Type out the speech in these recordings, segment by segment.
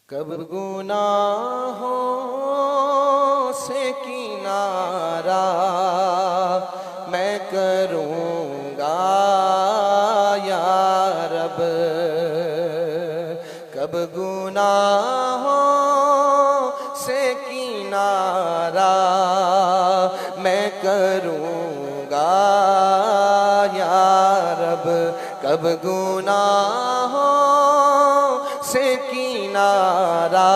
कब गुनाहों से किनारा मैं करूँगा या रब। कब गुनाहों से किनारा मैं करूँगा या रब। कब गुनाहों से किनारा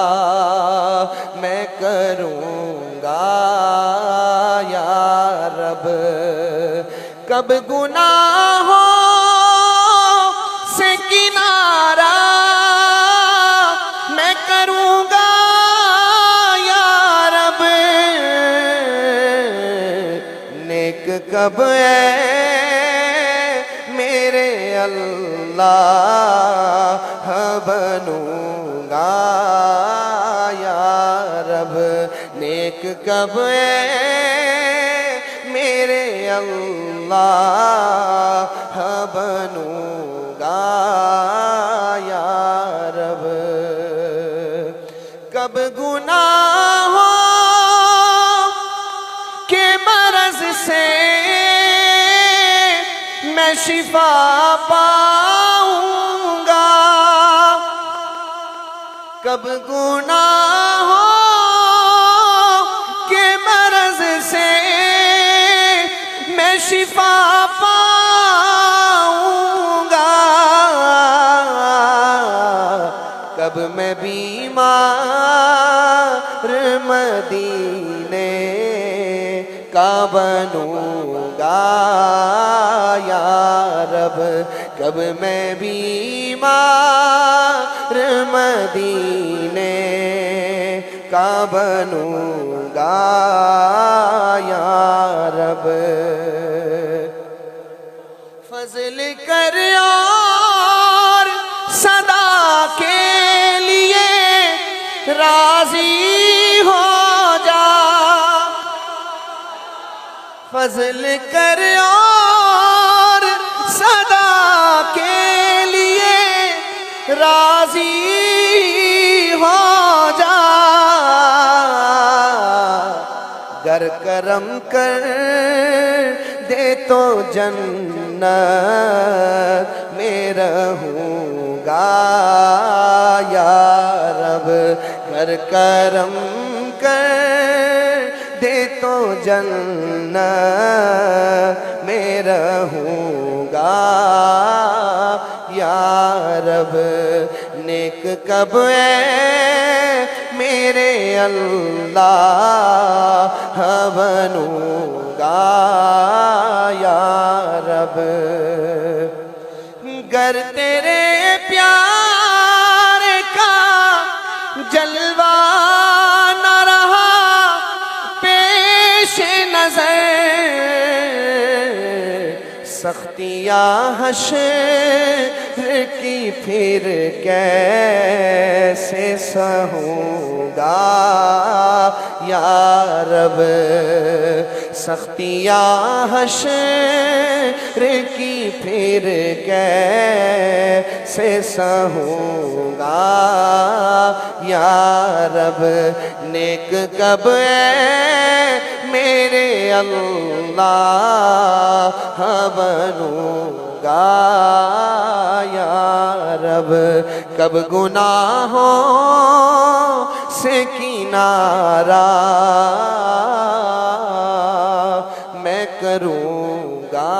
मैं करूँगा या रब। कब गुनाहों से किनारा मैं करूँगा या रब। नेक कब है मेरे अल्लाह बनूँगा या रब। नेक कब है मेरे अल्लाह बनूँगा या रब। कब गुनाहों के मरज़ से मैं शिफा पाऊँगा। कब गुनाहों के मरज़ से मैं शिफा पाऊँगा। कब मैं बीमार मदीने का बनूँगा या रब। कब मैं बीमार मदीने का बनूँगा या रब। फज़ल कर और सदा के लिए राज़ी हो जा। फज़ल कर और सदा के लिए राज़ी हो जा। गर करम कर दे तो जन्नत में रहूँगा या रब। गर करम कर दे तो जन्नत में रहूँगा या रब। नेक कब है मेरे अल्लाह बनूँगा या रब। गर तेरे प्यार का जलवा न रहा पेश नज़र, सख्तियाँ हश्र की फिर कैसे सहूँगा या रब। सख्तियाँ हश्र की फिर कैसे सहूँगा या रब। नेक कब है मेरे अल्लाह बनूँगा या रब। कब गुनाहों से किनारा मैं करूँगा